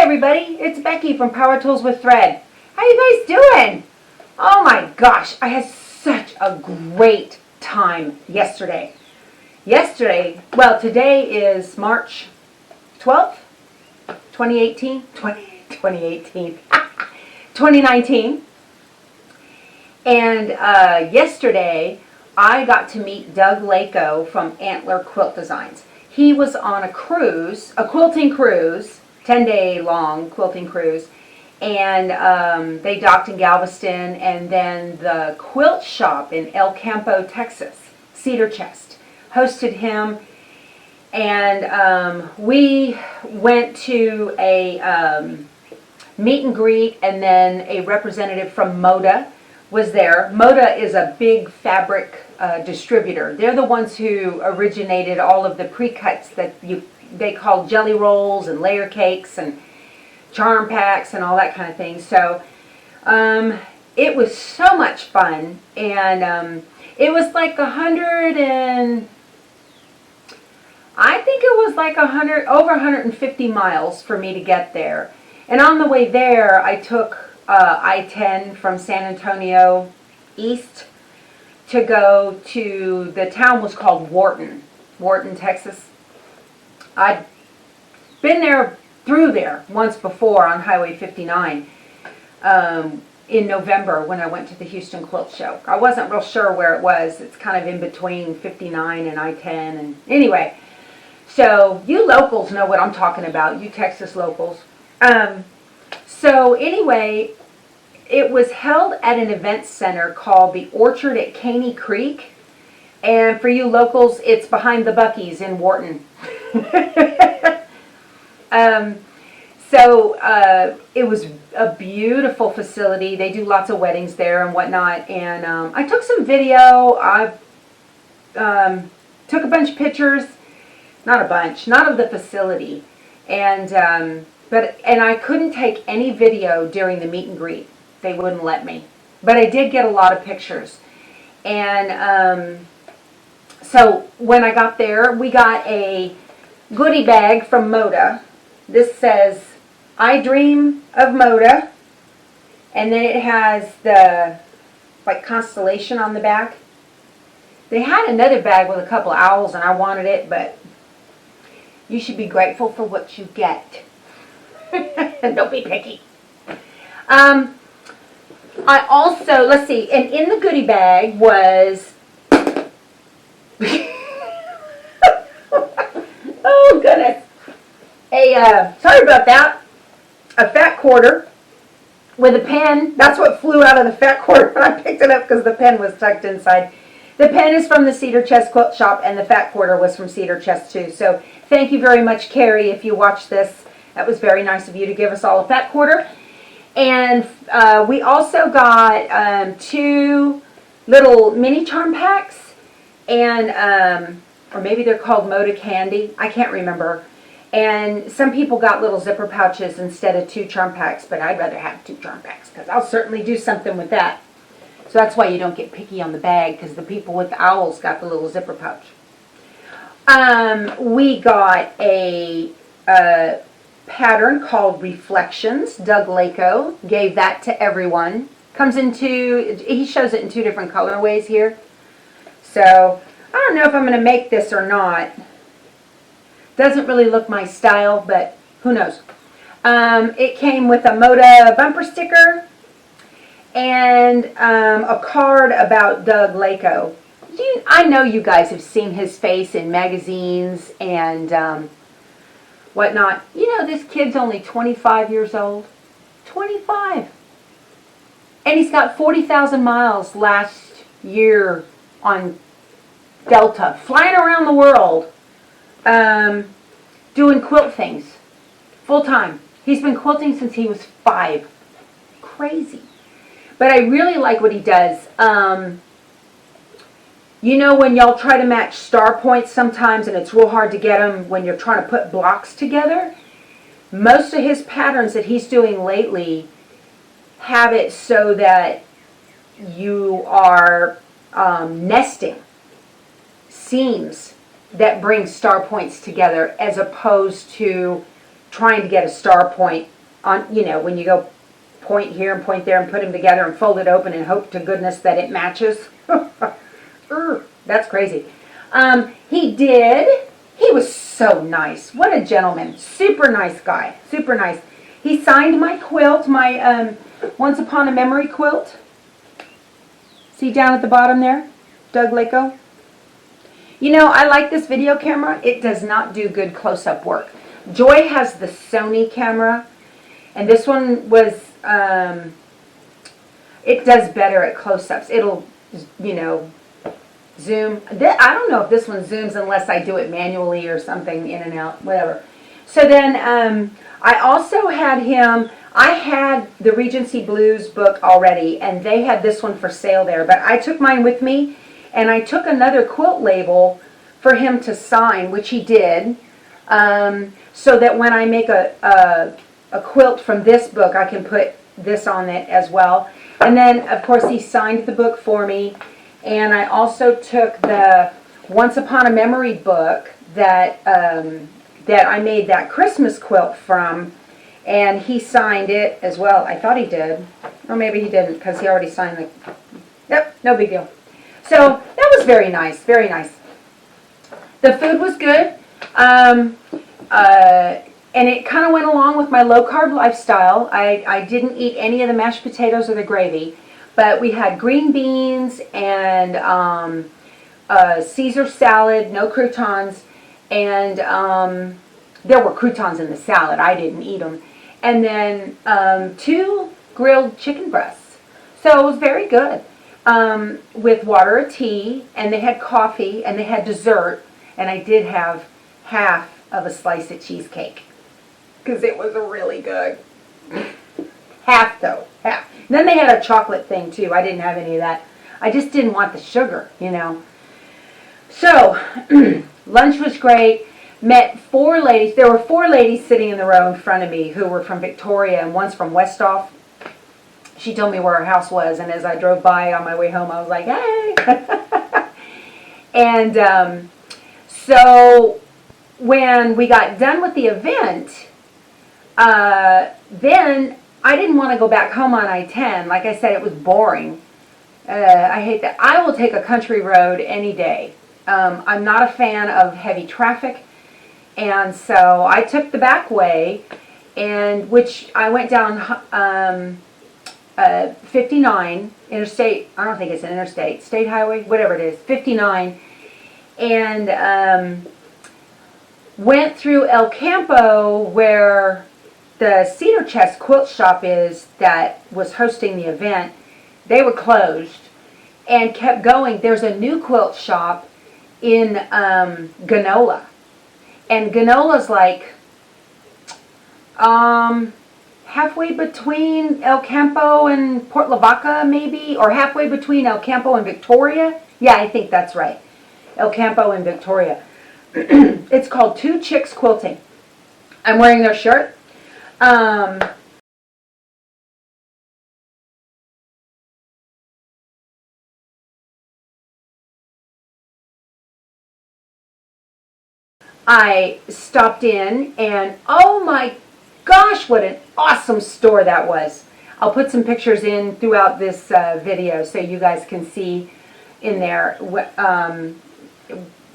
everybody, it's Becky from Power Tools with Thread. How you guys doing? Oh my gosh, I had such a great time yesterday. Well, today is March 12th, 2018, 2019. And yesterday, I got to meet Doug Leko from Antler Quilt Designs. He was on a cruise, a quilting cruise, 10-day long quilting cruise, and they docked in Galveston, and then the quilt shop in El Campo, Texas, Cedar Chest, hosted him, and we went to a meet and greet, and then a representative from Moda was there. Moda is a big fabric distributor. They're the ones who originated all of the pre-cuts that they call jelly rolls and layer cakes and charm packs and all that kind of thing. So it was so much fun, and it was like I think it was like over 150 miles for me to get there. And on the way there, I took I-10 from San Antonio east to go to, the town was called Wharton, Texas. I'd been through there once before on Highway 59 in November when I went to the Houston Quilt Show. I wasn't real sure where it was. It's kind of in between 59 and I-10. And anyway, so you locals know what I'm talking about, you Texas locals. So anyway, it was held at an event center called the Orchard at Caney Creek. And for you locals, it's behind the Buc-ee's in Wharton. It was a beautiful facility. They do lots of weddings there and whatnot. And I took some video. I took a bunch of pictures. Not a bunch, not of the facility. And I couldn't take any video during the meet and greet. They wouldn't let me. But I did get a lot of pictures. And so when I got there, we got a goodie bag from Moda. This says, I dream of Moda. And then it has the constellation on the back. They had another bag with a couple of owls, and I wanted it, but you should be grateful for what you get. Don't be picky. I also, let's see, and in the goodie bag was, oh goodness, sorry about that, a fat quarter with a pen. That's what flew out of the fat quarter when I picked it up because the pen was tucked inside. The pen is from the Cedar Chest Quilt Shop, and the fat quarter was from Cedar Chest too. So thank you very much, Carrie, if you watch this. That was very nice of you to give us all a fat quarter. And we also got 2 little mini charm packs, and or maybe they're called Moda Candy. I can't remember. And some people got little zipper pouches instead of 2 charm packs, but I'd rather have 2 charm packs because I'll certainly do something with that. So that's why you don't get picky on the bag, because the people with the owls got the little zipper pouch. We got a pattern called Reflections. Doug Leko gave that to everyone. He shows it in 2 different colorways here. So I don't know if I'm going to make this or not. Doesn't really look my style, but who knows. It came with a Moda bumper sticker and a card about Doug Leko. I know you guys have seen his face in magazines and whatnot. You know, this kid's only 25 years old. 25. And he's got 40,000 miles last year on Delta, flying around the world, doing quilt things, full time. He's been quilting since he was 5. Crazy. But I really like what he does. You know, when y'all try to match star points sometimes, and it's real hard to get them when you're trying to put blocks together, most of his patterns that he's doing lately have it so that you are nesting seams that bring star points together, as opposed to trying to get a star point on, you know, when you go point here and point there and put them together and fold it open and hope to goodness that it matches. That's crazy. He did. He was so nice. What a gentleman. Super nice guy. Super nice. He signed my quilt, my Once Upon a Memory quilt. See down at the bottom there? Doug Leko. You know, I like this video camera. It does not do good close-up work. Joy has the Sony camera, and this one was, it does better at close-ups. It'll, you know, zoom. I don't know if this one zooms unless I do it manually or something, in and out, whatever. So then I also had him, I had the Regency Blues book already, and they had this one for sale there, but I took mine with me, and I took another quilt label for him to sign, which he did, so that when I make a quilt from this book, I can put this on it as well. And then, of course, he signed the book for me, and I also took the Once Upon a Memory book that that I made that Christmas quilt from, and he signed it as well. I thought he did, or maybe he didn't, because he already signed the, yep, no big deal. So that was very nice, very nice. The food was good, and it kind of went along with my low-carb lifestyle. I didn't eat any of the mashed potatoes or the gravy, but we had green beans and Caesar salad, no croutons, and there were croutons in the salad. I didn't eat them. And then 2 grilled chicken breasts. So it was very good. With water or tea, and they had coffee, and they had dessert, and I did have half of a slice of cheesecake because it was really good. Half though, half. And then they had a chocolate thing too. I didn't have any of that. I just didn't want the sugar, you know. So lunch was great. Met 4 ladies. There were 4 ladies sitting in the row in front of me who were from Victoria, and one's from Westhoff. She told me where her house was, and as I drove by on my way home, I was like, hey! And so when we got done with the event, then I didn't want to go back home on I-10. Like I said, it was boring. I hate that. I will take a country road any day. I'm not a fan of heavy traffic, and so I took the back way, and which I went down 59 interstate. I don't think it's an interstate, state highway, whatever it is, 59, and went through El Campo where the Cedar Chest quilt shop is that was hosting the event. They were closed, and kept going. There's a new quilt shop in Ganola, and Ganola's like halfway between El Campo and Port Lavaca, maybe, or halfway between El Campo and Victoria. Yeah, I think that's right. El Campo and Victoria. It's called Two Chicks Quilting. I'm wearing their shirt. I stopped in, and oh my gosh, what an awesome store that was. I'll put some pictures in throughout this video so you guys can see in there,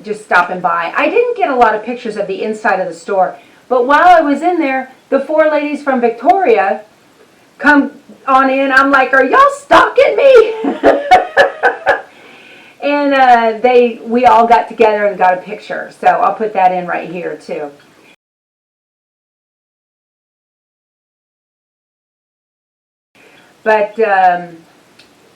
just stopping by. I didn't get a lot of pictures of the inside of the store, but while I was in there, the 4 ladies from Victoria come on in. I'm like, are y'all stalking me? And we all got together and got a picture, so I'll put that in right here too. But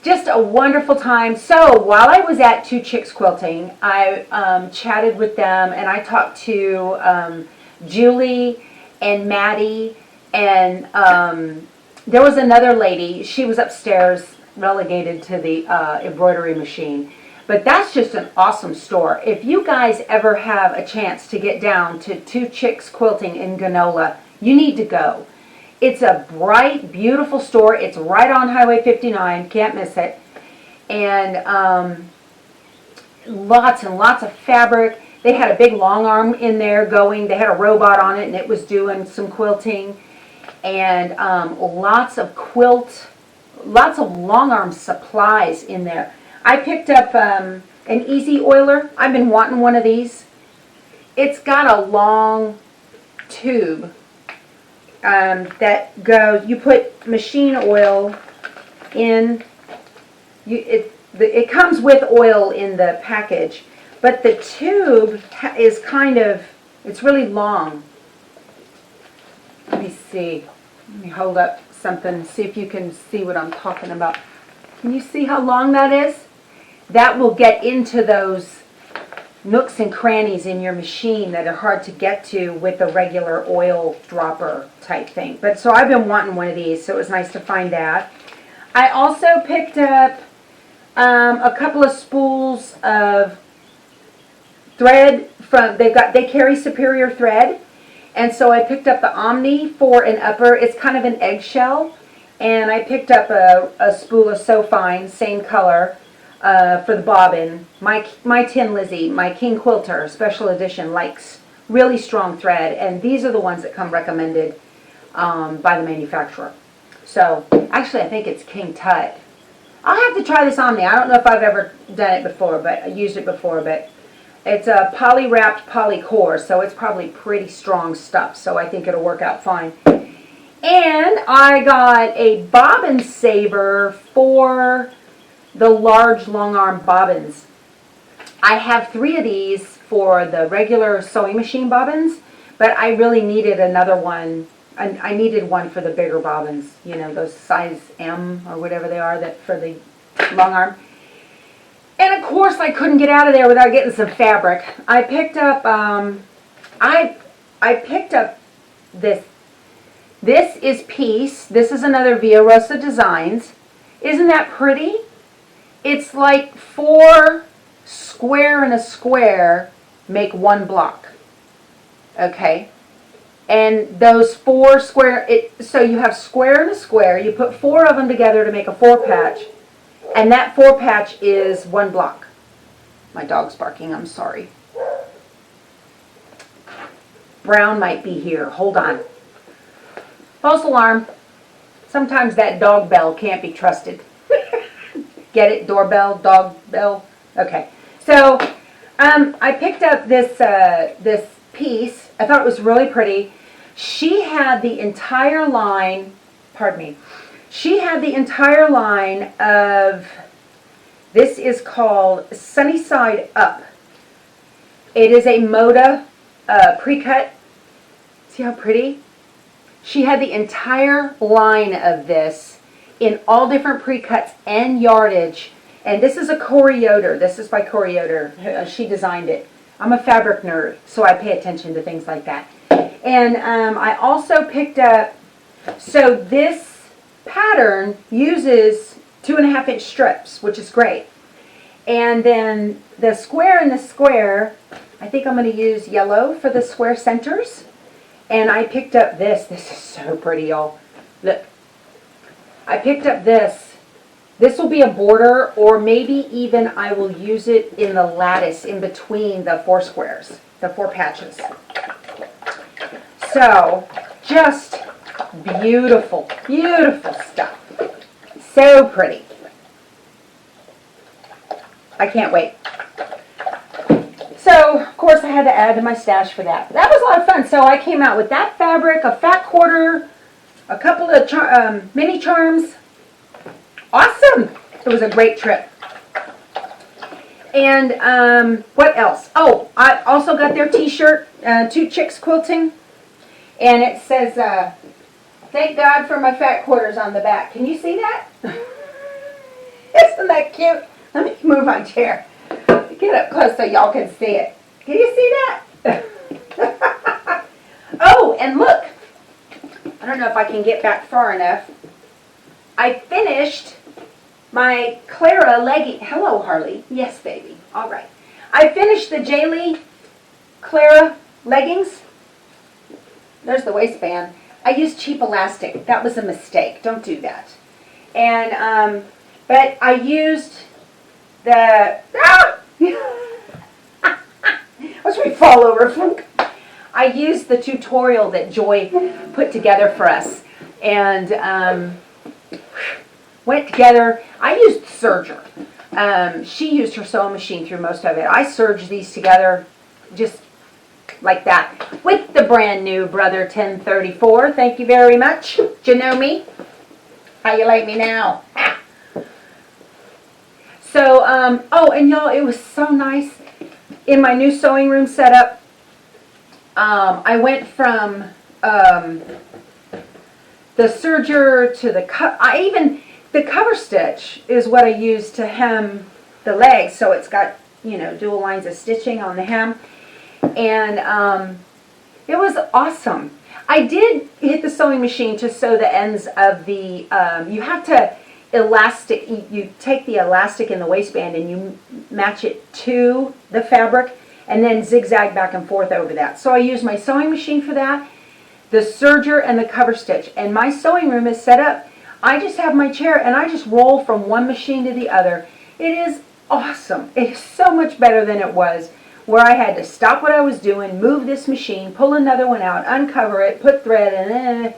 just a wonderful time. So while I was at Two Chicks Quilting, I chatted with them, and I talked to Julie and Maddie, and there was another lady. She was upstairs, relegated to the embroidery machine. But that's just an awesome store. If you guys ever have a chance to get down to Two Chicks Quilting in Ganola, you need to go. It's a bright, beautiful store. It's right on Highway 59. Can't miss it. And lots and lots of fabric. They had a big long arm in there going. They had a robot on it, and it was doing some quilting. And lots of long arm supplies in there. I picked up an easy oiler. I've been wanting one of these. It's got a long tube that goes, you put machine oil in, it comes with oil in the package, but the tube is it's really long. Let me see. Let me hold up something, see if you can see what I'm talking about. Can you see how long that is? That will get into those nooks and crannies in your machine that are hard to get to with a regular oil dropper type thing. But so I've been wanting one of these, so it was nice to find that. I also picked up a couple of spools of thread from, they carry Superior thread. And so I picked up the Omni for an upper. It's kind of an eggshell. And I picked up a spool of So Fine, same color, for the bobbin. My Tin Lizzie, my King Quilter special edition, likes really strong thread. And these are the ones that come recommended by the manufacturer. So actually I think it's King Tut. I'll have to try this Omni. I don't know if I've ever done it before, but I used it before, but it's a poly-wrapped poly-core, so it's probably pretty strong stuff, so I think it'll work out fine. And I got a bobbin saver for the large long arm bobbins. I have 3 of these for the regular sewing machine bobbins, but I really needed another one. I needed one for the bigger bobbins, you know, those size M or whatever they are, that for the long arm. And of course, I couldn't get out of there without getting some fabric. I picked up, I picked up this. This is Peace. This is another Via Rosa Designs. Isn't that pretty? It's like 4 square and a square make 1 block. Okay. And those 4 square, so you have square and a square. You put 4 of them together to make a 4 patch. And that 4 patch is 1 block. My dog's barking, I'm sorry. Brown might be here. Hold on. False alarm. Sometimes that dog bell can't be trusted. Get it? Doorbell, dog bell. Okay. So I picked up this piece. I thought it was really pretty. She had the entire line, pardon me, she had the entire line of, this is called Sunny Side Up. It is a Moda pre-cut. See how pretty? She had the entire line of this in all different pre-cuts and yardage. And this is a Corey Yoder. This is by Corey Yoder. She designed it. I'm a fabric nerd, so I pay attention to things like that. And I also picked up, so this pattern uses 2.5-inch strips, which is great. And then the square and the square, I think I'm going to use yellow for the square centers. And I picked up this. This is so pretty, y'all. Look. I picked up this. This will be a border, or maybe even I will use it in the lattice in between the 4 squares, the 4 patches. So, just beautiful, beautiful stuff. So pretty. I can't wait. So, of course, I had to add to my stash for that. But that was a lot of fun. So I came out with that fabric, a fat quarter, a couple of mini charms. Awesome. It was a great trip. And what else? Oh, I also got their t-shirt, 2 Chicks Quilting. And it says, thank God for my fat quarters on the back. Can you see that? Isn't that cute? Let me move my chair. Get up close so y'all can see it. Can you see that? Oh, and look. I don't know if I can get back far enough. I finished my Clara legging. Hello, Harley. Yes, baby. All right. I finished the Jaylee Clara leggings. There's the waistband. I used cheap elastic. That was a mistake. Don't do that. And, but I used the, I was they fall over. I used the tutorial that Joy put together for us, and went together. I used serger. She used her sewing machine through most of it. I serged these together just like that with the brand new Brother 1034. Thank you very much. Do you know me? How you like me now? So, oh, and y'all, it was so nice in my new sewing room setup. I went from the serger to the cover stitch is what I use to hem the legs. So it's got, you know, dual lines of stitching on the hem. And it was awesome. I did hit the sewing machine to sew the ends of the, you have to elastic, you take the elastic in the waistband and you match it to the fabric and then zigzag back and forth over that. So I use my sewing machine for that, the serger and the cover stitch. And my sewing room is set up. I just have my chair and I just roll from one machine to the other. It is awesome. It is so much better than it was, where I had to stop what I was doing, move this machine, pull another one out, uncover it, put thread in.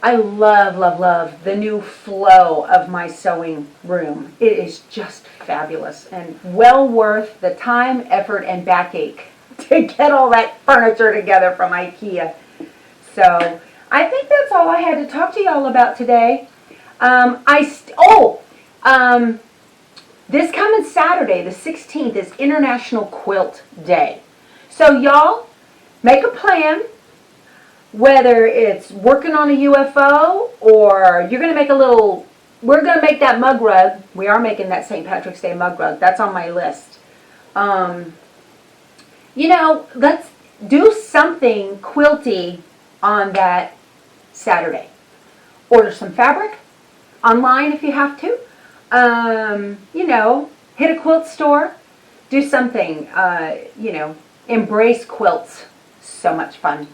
I love, love, love the new flow of my sewing room. It is just fabulous and well worth the time, effort, and backache to get all that furniture together from IKEA. So I think that's all I had to talk to y'all about today. This coming Saturday, the 16th, is International Quilt Day. So y'all, make a plan, whether it's working on a UFO or you're going to make we're going to make that mug rug. We are making that St. Patrick's Day mug rug. That's on my list. You know, let's do something quilty on that Saturday. Order some fabric online if you have to. You know, hit a quilt store, do something, you know, embrace quilts. So much fun.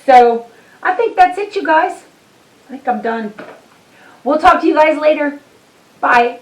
So, I think that's it, you guys. I think I'm done. We'll talk to you guys later. Bye.